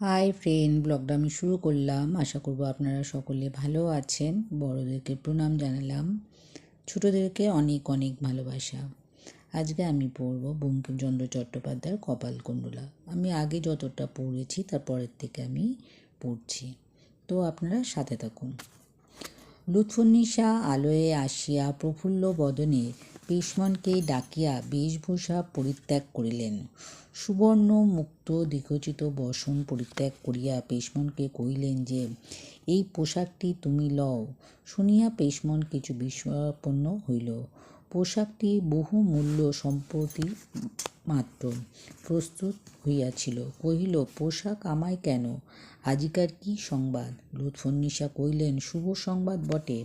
Hi friend, ব্লগটা আমি শুরু করলাম। আশা করব আপনারা সকলে ভালো আছেন। বড়োদেরকে প্রণাম জানালাম, ছোটোদেরকে অনেক অনেক ভালোবাসা। আজকে আমি পড়ব বঙ্কিমচন্দ্র চট্টোপাধ্যায়ের কপালকুণ্ডলা। আমি আগে যতটা পড়েছি তার পরের থেকে আমি পড়ছি, তো আপনারা সাথে থাকুন। লুৎফুন্নিসা আলয়ে আসিয়া প্রফুল্ল বদনে পেশমনকে ডাকিয়া বেশভূষা পরিত্যাগ করিলেন। সুবর্ণ মুক্ত দীর্ঘচিত বসন পরিত্যাগ করিয়া পেশমনকে কহিলেন যে, এই পোশাকটি তুমি লও। শুনিয়া পেশমন কিছু বিস্ময়াপন্ন হইল। পোশাকটি বহু মূল্য সম্পত্তি মাত্র প্রস্তুত হইয়াছিল। কহিল, পোশাক আমায় কেন? আজিকার কি সংবাদ? লুৎফুন্নিসা কহিলেন, শুভ সংবাদ বটে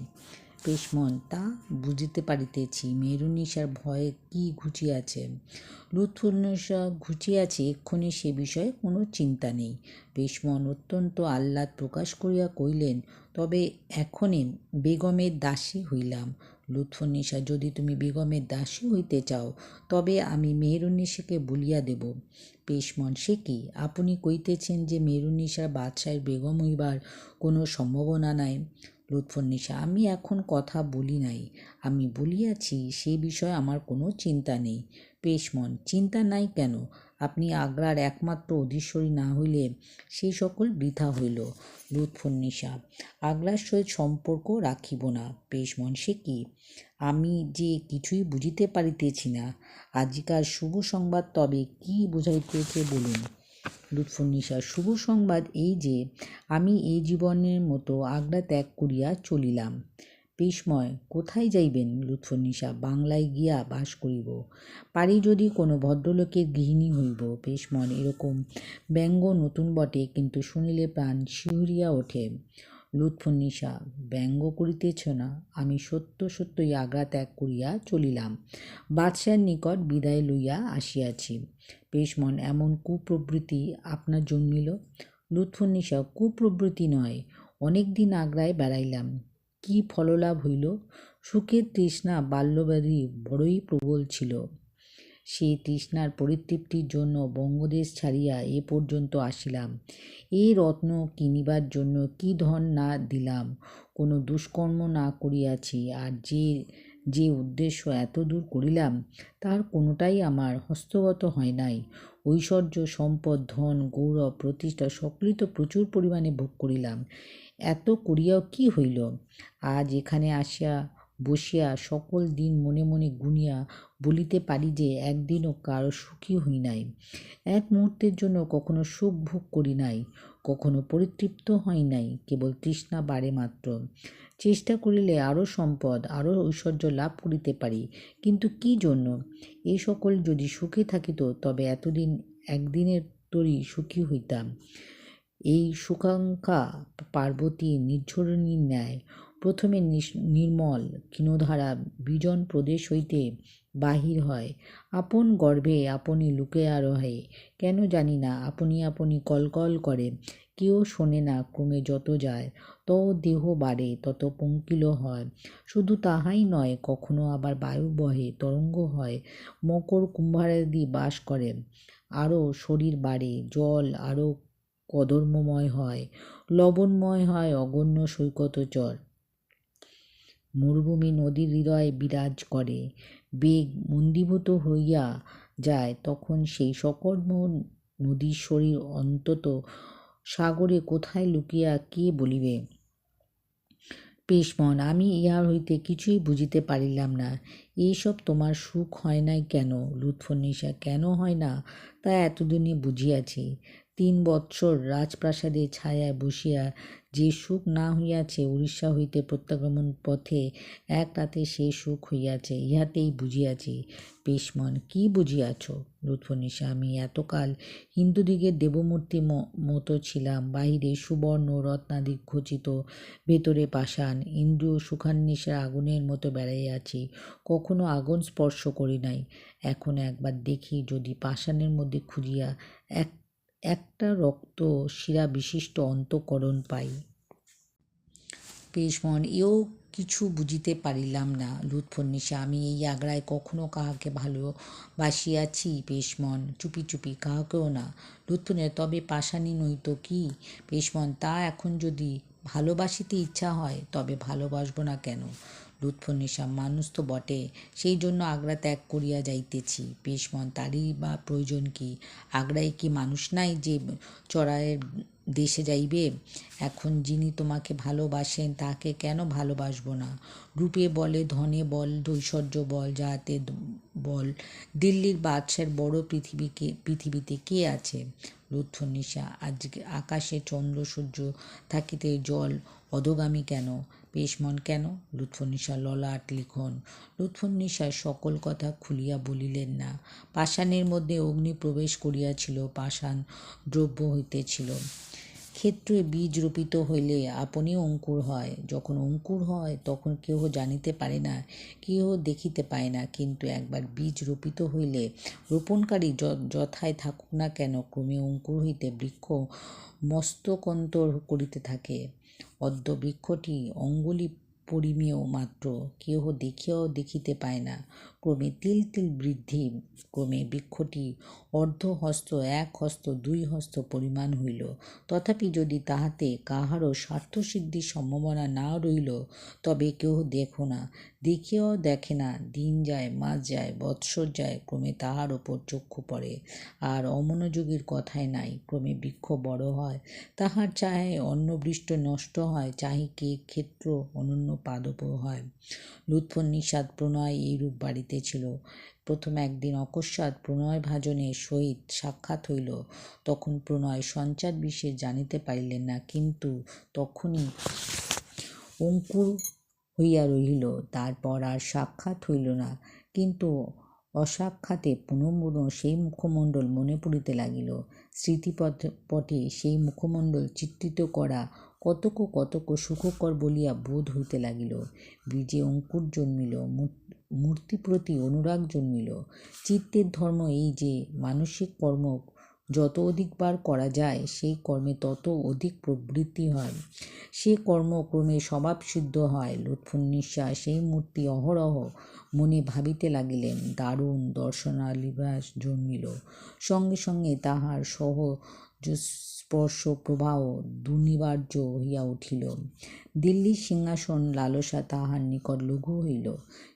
পেশমন, তা বুঝিতে পারিতেছি। মেহেরুন্নিসার ভয়ে কি ঘুচিয়াছে? লুৎফুন্নিসা ঘুচিয়াছে এক্ষণে সে বিষয়ে কোনো চিন্তা নেই। পেশমন অত্যন্ত আহ্লাদ প্রকাশ করিয়া কহিলেন, তবে এখনে বেগমের দাসী হইলাম। লুৎফুন্নিসা, যদি তুমি বেগমের দাসী হইতে চাও তবে আমি মেহেরুন্নিসাকে বলিয়া দেব। পেশমন, সে কি? আপনি কইতেছেন যে মেহেরুন্নিসার বাদশাহের বেগম হইবার কোনো সম্ভাবনা নাই? লুৎফুন্নিসা, আমি এখন কথা বলি নাই, আমি বলিয়াছি সে বিষয়ে আমার কোনো চিন্তা নেই। পেশমন, চিন্তা নাই কেন? আপনি আগ্রার একমাত্র অধীশ্বরী না হইলে সেই সকল বৃথা হইল। লুৎফুন্নিসা, আগ্রার সহিত সম্পর্ক রাখিব না। পেশমন, সে কি? আমি যে কিছুই বুঝিতে পারিতেছি না। আজিকার শুভ সংবাদ তবে কি বুঝাইতেছে বলুন। লুৎফুন্নিসা, শুভ সংবাদ এই যে আমি এই জীবনের মতো আগ্রা ত্যাগ করিয়া চলিলাম। পেশময়, কোথায় যাইবেন? লুৎফুন্নিসা, বাংলায় গিয়া বাস করিব। পারি যদি কোনো ভদ্রলোকের গৃহিণী হইব। পেশমন, এরকম ব্যঙ্গ নতুন বটে, কিন্তু শুনিলে প্রাণ শিহরিয়া ওঠে। লুৎফুন্নিসা, ব্যঙ্গ করিতেছ না, আমি সত্য সত্যই আগ্রা ত্যাগ করিয়া চলিলাম। বাদশাহের নিকট বিদায় লইয়া আসিয়াছি। পেশমন, এমন কুপ্রবৃত্তি আপনার জন্মিল? লুৎফুন্নিসা, কুপ্রবৃত্তি নয়, অনেক দিন আগ্রায় বেড়াইলাম। কি ফললাভ হইল? সুখের তৃষ্ণা বাল্যব্যাধি বড়ই প্রবল ছিল। সেই তৃষ্ণার পরিতৃপ্তির জন্য বঙ্গদেশ ছাড়িয়া এ পর্যন্ত আসিলাম। এই রত্ন কিনিবার জন্য কি ধন না দিলাম! কোনো দুষ্কর্ম না করিয়াছি, আর যে যে উদ্দেশ্য এতদূর করিলাম তার কোনোটাই আমার হস্তগত হয় নাই। ঐশ্বর্য, সম্পদ, ধন, গৌরব, প্রতিষ্ঠা সকলই তো প্রচুর পরিমাণে ভোগ করিলাম। এত করিয়াও কি হইল? আজ এখানে আসিয়া বসিয়া সকল দিন মনে মনে গুনিয়া বলিতে পারি যে একদিনও কারো সুখী হই নাই। এক মুহূর্তের জন্য কখনো সুখ ভোগ করি নাই, কখনো পরিতৃপ্ত হই নাই, কেবল তৃষ্ণা বাড়ে মাত্র। চেষ্টা করিলে আরও সম্পদ, আরও ঐশ্বর্য লাভ করিতে পারি, কিন্তু কি জন্য? এই সকল যদি সুখে থাকিত তবে এতদিন একদিনের তরি সুখী হইতাম। এই সুখাকাঙ্ক্ষা পার্বতী নির্ঝরিণীর ন্যায় প্রথমে নির্মল ক্ষীণধারা বিজন প্রদেশ হইতে বাহির হয়, আপন গর্ভে আপনি লুকিয়া রহে। কেন জানি না, আপনি আপনি কলকল করে, কেউ শোনে না। ক্রমে যত যায় তত দেহ বাড়ে, তত পঙ্কিল হয়। শুধু তাহাই নয়, কখনো আবার বায়ু বহে, তরঙ্গ হয়, মকর কুম্ভারাদি বাস করে, আরও শরীর বাড়ে, জল আরও কদর্মময় হয়, লবণময় হয়, অগণ্য সৈকতচর মরুভূমি নদীর হৃদয়ে বিরাজ করে। বেগ মন্দীভূত হইয়া যায়, তখন সেই সকর্ম নদীর শরীর অন্তত সাগরে কোথায় লুকিয়া কে বলিবে? পেশমন, আমি ইহার হইতে কিছুই বুঝিতে পারিলাম না। এইসব তোমার সুখ হয় নাই কেন? লুৎফুন্নিসা, কেন হয় না তা এতদিনে বুঝিয়াছি। 3 বৎসর রাজপ্রাসাদের ছায়ায় বসিয়া যে সুখ না হইয়াছে, উড়িষ্যা হইতে প্রত্যাগমন পথে এক রাতে সে সুখ হইয়াছে, ইহাতেই বুঝিয়াছি। পেশমন, কি বুঝিয়াছ? লুৎফুন্নিসা, আমি এতকাল হিন্দুদিগের দেবমূর্তি মতো ছিলাম, বাহিরে সুবর্ণ রত্নাদি খচিত, ভেতরে পাষাণ। ইন্দ্রিয় সুখান্বেষের আগুনের মতো বেড়াইয়াছি, কখনো আগুন স্পর্শ করি নাই। এখন একবার দেখি যদি পাষাণের মধ্যে খুঁজিয়া একটা রক্ত শিরা বিশিষ্ট অন্তঃকরণ পাই। পেশমন এও কিছু বুঝিতে পারিলাম না। লুৎফুন্নিসা, আমি এই আগ্রায় কখনো কাহাকে ভালোবাসিয়াছি পেশমন? চুপি চুপি, কাহাকেও না। লুৎফুন্নিসা, তবে পাষাণী নইত কি? পেশমন, তা এখন যদি ভালোবাসিতে ইচ্ছা হয় তবে ভালোবাসব না কেন? লুৎফুন্নিসা, মানুষ তো বটে, সেই জন্য আগ্রা ত্যাগ করিয়া যাইতেছি। পেশমন, তারই বা প্রয়োজন কি? আগ্রায় কি মানুষ নাই যে চড়াইয়ের দেশে যাইবে? এখন যিনি তোমাকে ভালোবাসেন তাকে কেন ভালোবাসবো না? রূপে বলে, ধনে বল, ঐশ্বর্য বল, যাতে বল, দিল্লির বাদশার বড় পৃথিবীতে কে আছে? লুৎফুন্নিসা, আজকে আকাশে চন্দ্র সূর্য থাকিতে জল অধোগামী কেন? পেশমন, কেন? লুৎফুন্নিসা ললাট লিখন। লুৎফুন্নিসা সকল কথা খুলিয়া বলিলেন না। পাষাণের মধ্যে অগ্নি প্রবেশ করিয়াছিল, পাষাণ দ্রব্য হইতেছিল। ক্ষেত্রে বীজ রোপিত হইলে আপনি অঙ্কুর হয়। যখন অঙ্কুর হয় তখন কেহ জানিতে পারে না, কেহ দেখিতে পায় না, কিন্তু একবার বীজ রোপিত হইলে রোপণকারী যথায় থাকুক না কেন, ক্রমে অঙ্কুর হইতে বৃক্ষ মস্তকন্তর করিতে থাকে। অদ্য বৃক্ষটি অঙ্গুলি পরিমেয় মাত্র, কেহ দেখিয়াও দেখিতে পায় না। ক্রমে তিল তিল বৃদ্ধি, ক্রমে বৃক্ষটি অর্ধহস্ত, এক হস্ত, দুই হস্ত পরিমাণ হইল। তথাপি যদি তাহাতে কাহারও স্বার্থসিদ্ধির সম্ভাবনা না রহিল, তবে কেহ দেখিয়াও দেখে না। দিন যায়, মাস যায়, বৎসর যায়, ক্রমে তাহার ওপর চক্ষু পড়ে, আর অমনোযোগীর কথাই নাই। ক্রমে বৃক্ষ বড় হয়, তাহার চাহে অন্নবৃষ্ট নষ্ট হয়, চাহিকে ক্ষেত্র অনন্য পাদপ হয়। লুৎফুন্নিসার প্রণয় এইরূপ বাড়িতেছিল। প্রথম একদিন অকস্মাৎ প্রণয়ভাজনের সহিত সাক্ষাৎ হইল। তখন প্রণয় সঞ্চার বিশেষ জানিতে পারিলেন না, কিন্তু তখনই অঙ্কুর হইয়া রহিল। তারপর আর সাক্ষাৎ হইল না, কিন্তু অসাক্ষাতে পুনঃ পুনঃ সেই মুখমণ্ডল মনে পড়িতে লাগিল। স্মৃতিপটে সেই মুখমণ্ডল চিত্রিত করা কতক কতক সুখকর বলিয়া বোধ হইতে লাগিল। বীজে অঙ্কুর জন্মিল, মূর্তি প্রতি অনুরাগ জন্মিল। চিত্তের ধর্ম এই যে, মানসিক কর্ম যত অধিকবার করা যায়, সেই কর্মে তত অধিক প্রবৃত্তি হয়, সে কর্ম ক্রমে স্বভাবসিদ্ধ হয়। লুৎফুন্নিসা সেই মূর্তি অহরহ মনে ভাবিতে লাগিলেন। দারুণ দর্শনাভিলাষ জন্মিল। সঙ্গে সঙ্গে তাহার সহজস্পর্শ প্রবাহ দুর্নিবার্য হইয়া উঠিল। দিল্লীর সিংহাসন লালসা তাহার নিকট লঘু হইল।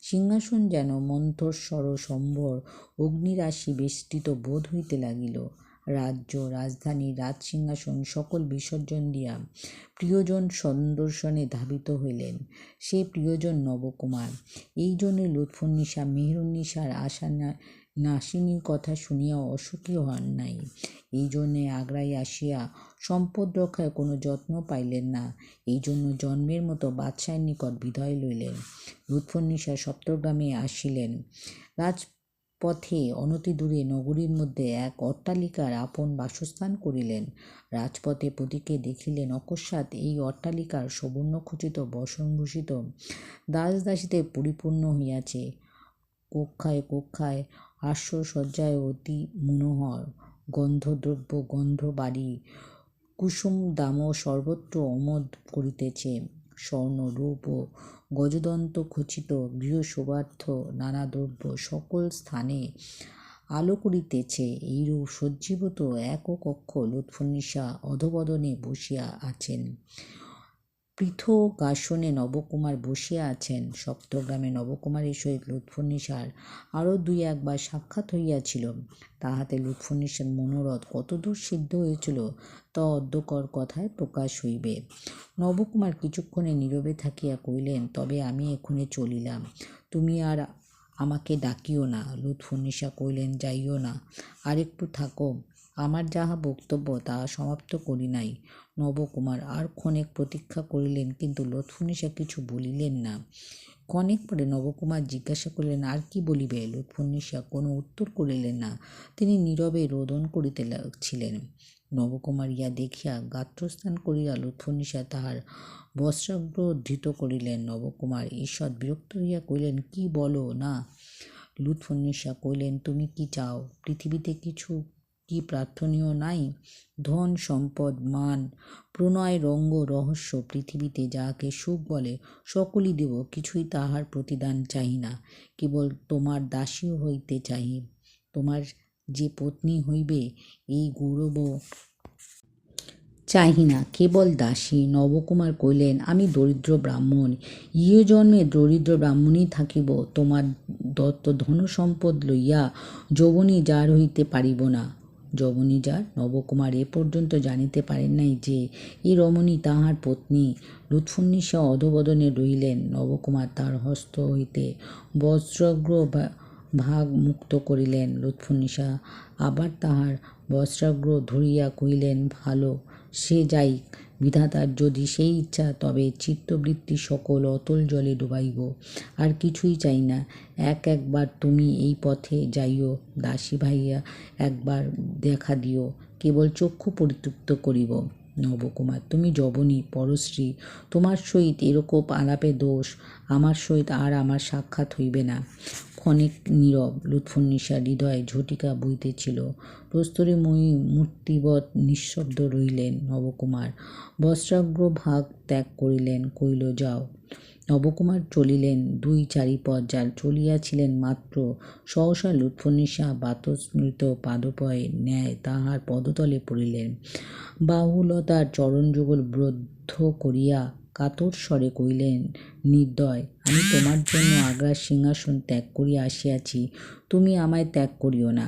সিংহাসন যেন মন্থরস্বর সম্ভর অগ্নিরাশি বেষ্টিত বোধ হইতে লাগিল। রাজ্য, রাজধানী, রাজসিংহাসন সকল বিসর্জন দিয়া প্রিয়জন সন্দর্শনে ধাবিত হইলেন। সে প্রিয়জন নবকুমার। এই জন্যে লুৎফুন্নিসা মেহেরুন্নিসার নাসিনীর কথা শুনিয়াও অসুখী হন নাই। এই জন্যে আগ্রায় আসিয়া সম্পদ রক্ষায় কোনো যত্ন পাইলেন না। এই জন্য জন্মের মতো বাদশাহের নিকট বিদায় লইলেন। লুৎফুন্নিসা সপ্তগ্রামে আসিলেন। রাজপথে অনতিদূরে নগরীর মধ্যে এক অট্টালিকার আপন বাসস্থান করিলেন। রাজপথে পথিকে দেখিলেন, অকস্মাৎ এই অট্টালিকার সুবর্ণখচিত বসনভূষিত দাসদাসীতে পরিপূর্ণ হইয়াছে। কক্ষায় কক্ষায় আশ্বসজ্জায় অতি মনোহর গন্ধদ্রব্য গন্ধবাড়ি কুসুম দাম সর্বত্র অমোদ করিতেছে। স্বর্ণ, রূপ ও গজদন্ত খচিত গৃহশোভার্থ নানা দ্রব্য সকল স্থানে আলো করিতেছে। এইরূপ সজ্জীভূত এক কক্ষ লুৎফুন্নিসা অধোবদনে বসিয়া আছেন। পৃথগাসনে নবকুমার বসিয়া আছেন। সপ্তগ্রামে নবকুমারের সহিত লুৎফুন্নিসার আরও দুই একবার সাক্ষাৎ হইয়াছিল। তাহাতে লুৎফুন্নিসার মনোরথ কতদূর সিদ্ধ হইয়াছিল, তা অদ্যকর কথায় প্রকাশ হইবে। নবকুমার কিছুক্ষণে নীরবে থাকিয়া কহিলেন, তবে আমি এক্ষণে চলিলাম, তুমি আর আমাকে ডাকিও না। লুৎফুন্নিসা কহিলেন, যাইও না, আর একটু থাকো, আমার যাহা বক্তব্য তাহা সমাপ্ত করি নাই। নবকুমার আর ক্ষণেক প্রতীক্ষা করিলেন, কিন্তু লুৎফুন্নিসা কিছু বলিলেন না। ক্ষণেক পরে নবকুমার জিজ্ঞাসা করিলেন, আর কি বলিবে? লুৎফুন্নিসা কোনো উত্তর করিলেন না। তিনি নীরবে রোদন করিতে লাগছিলেন। নবকুমার ইহা দেখিয়া গাত্রস্থান করিয়া লুৎফুন্নিসা তাহার বস্ত্রাগ্র ধৃত করিলেন। নবকুমার ঈষৎ বিরক্ত হইয়া কহিলেন, কি বলো না? লুৎফুন্নিসা কহিলেন, তুমি কি চাও? পৃথিবীতে কি প্রার্থনীয় নাই? ধন সম্পদ মান প্রণয় রঙ্গ রহস্য পৃথিবীতে যাহাকে সুখ বলে সকলই দেব, কিছুই তাহার প্রতিদান চাহি না। কেবল তোমার দাসী হইতে চাহি, তোমার যে পত্নী হইবে এই গৌরব চাহি না, কেবল দাসী। নবকুমার কহিলেন, আমি দরিদ্র ব্রাহ্মণ, ইহ জন্মে দরিদ্র ব্রাহ্মণই থাকিব। তোমার দত্ত ধনসম্পদ লইয়া যবনী যার হইতে পারিব না। যবনী যার? নবকুমার এ পর্যন্ত জানিতে পারেন নাই যে এই রমণী তাহার পত্নী। লুৎফুন্নিসা অধোবদনে রহিলেন। নবকুমার তার হস্ত হইতে বস্ত্রাগ্র ভাগ মুক্ত করিলেন। লুৎফুন্নিসা আবার তাহার বস্ত্রাগ্র ধরিয়া কহিলেন, ভালো, সে যাই, বিধাতার যদি সেই ইচ্ছা, তবে চিত্তবৃত্তি সকল অতল জলে ডুবাইব, আর কিছুই চাই না। একবার তুমি এই পথে যাইও, দাসী ভাইয়া একবার দেখা দিও, কেবল চক্ষু পরিতৃপ্ত করিব। নবকুমার, তুমি যবনী, পরশ্রী, তোমার সহিত এরকম আলাপে দোষ, আমার সহিত আর আমার সাক্ষাৎ হইবে না। ক্ষণিক নীরব। লুৎফুন্নিসার হৃদয়ে ঝটিকা বইতেছিল। প্রস্তরীময়ী মূর্তিবৎ নিঃশব্দ রহিলেন। নবকুমার বস্ত্রাগ্র ভাগ ত্যাগ করিলেন, কইল, যাও। নবকুমার চলিলেন। 2-4 পথ যা চলিয়াছিলেন মাত্র, সহসা লুৎফুন্নিসা বাতস্মৃত পাদপয়ে ন্যায় তাহার পদতলে পড়িলেন। বাহুলতার চরণযুগল বদ্ধ করিয়া কাতর স্বরে কহিলেন, নির্দয়, আমি তোমার জন্য আগ্রার সিংহাসন ত্যাগ করিয়া আসিয়াছি, তুমি আমায় ত্যাগ করিও না।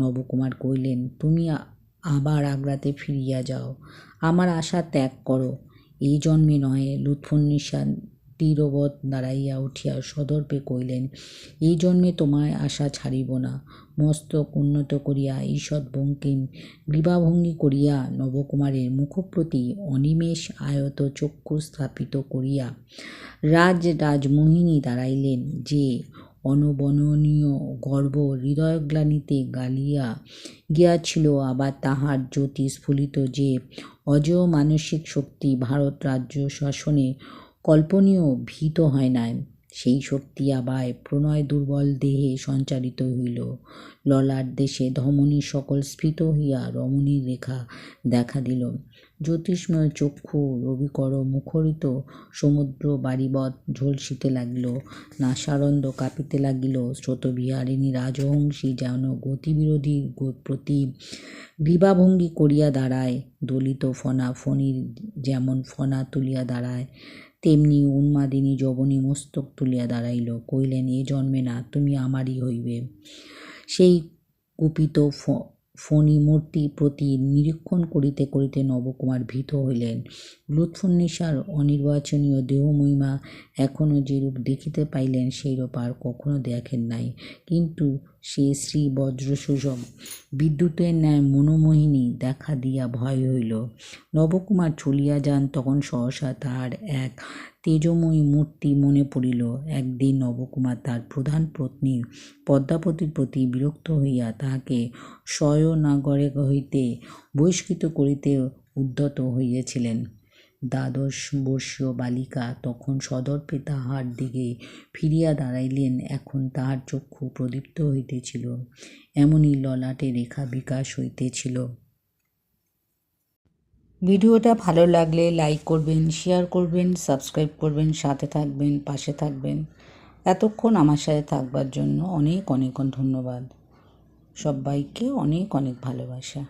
নবকুমার কহিলেন, তুমি আবার আগ্রাতে ফিরিয়া যাও, আমার আশা ত্যাগ করো। এই জন্মে নহে। লুৎফুন্নিসা তীরবৎ দাঁড়াইয়া উঠিয়া সদর্পে কহিলেন, এই জন্মে তোমায় আশা ছাড়িব না। মস্তক উন্নত করিয়া ঈষৎ বঙ্কিম গ্রীবাভঙ্গি করিয়া নবকুমারের মুখপ্রতি অনিমেষ আয়ত চক্ষু স্থাপিত করিয়া রাজমোহিনী দাঁড়াইলেন। যে অনবরণীয় গর্ব হৃদয়গ্লানিতে গালিয়া গিয়াছিল, আবার তাহার জ্যোতি স্ফুলিত যে অজেয় মানসিক শক্তি ভারত রাজ্য শাসনে কল্পনীয় ভীত হয় নাই, সেই শক্তি আবার প্রণয় দুর্বল দেহে সঞ্চারিত হইল। ললাট দেশে ধমনী সকল স্ফীত হইয়া রমণীর রেখা দেখা দিল। জ্যোতিষ্ময় চক্ষু রবিকর মুখরিত সমুদ্র বাড়িবৎ ঝলসিতে লাগিল। নাসারন্ধ্র কাঁপিতে লাগিল। স্রোতবিহারিণী রাজহংসী যেন গতিবিরোধীর প্রতি গ্রীবাভঙ্গি করিয়া দাঁড়ায়, দলিত ফণা ফণীর যেমন ফণা তুলিয়া দাঁড়ায়, তেমনি উন্মাদিনী যবনী মস্তক তুলিয়া দাঁড়াইল। কহিলেন, এ জন্মে না, তুমি আমারই হইবে। সেই কুপিত ফণিমূর্তি প্রতি নিরীক্ষণ করিতে করিতে নবকুমার ভীত হইলেন। লুৎফুন্নিসার অনির্বাচনীয় দেহমহিমা এখনও যেরূপ দেখিতে পাইলেন, সেইরূপ আর কখনো দেখেন নাই। কিন্তু সে শ্রী বজ্রসূচক বিদ্যুতের ন্যায় মনোমোহিনী দেখা দিয়া ভয় হইল। নবকুমার চলিয়া যান, তখন সহসা তাহার এক তেজোময়ী মূর্তি মনে পড়িল। একদিন নবকুমার তাহার প্রধান পত্নী পদ্মাবতীর প্রতি বিরক্ত হইয়া তাহাকে শয়নাগারে হইতে বহিষ্কৃত করিতে উদ্যত হইয়াছিলেন। 12 বর্ষীয় বালিকা তখন সদর্পে তাহার দিকে ফিরিয়া দাঁড়াইলেন। এখন তাহার চক্ষু প্রদীপ্ত হইতেছিল, এমনি ললাটে রেখা বিকাশ হইতেছিল। ভিডিওটা ভালো লাগলে লাইক করবেন, শেয়ার করবেন, সাবস্ক্রাইব করবেন, সাথে থাকবেন, পাশে থাকবেন। এতক্ষণ আমার সাথে থাকবার জন্য অনেক অনেক ধন্যবাদ। সবাইকে অনেক অনেক ভালোবাসা।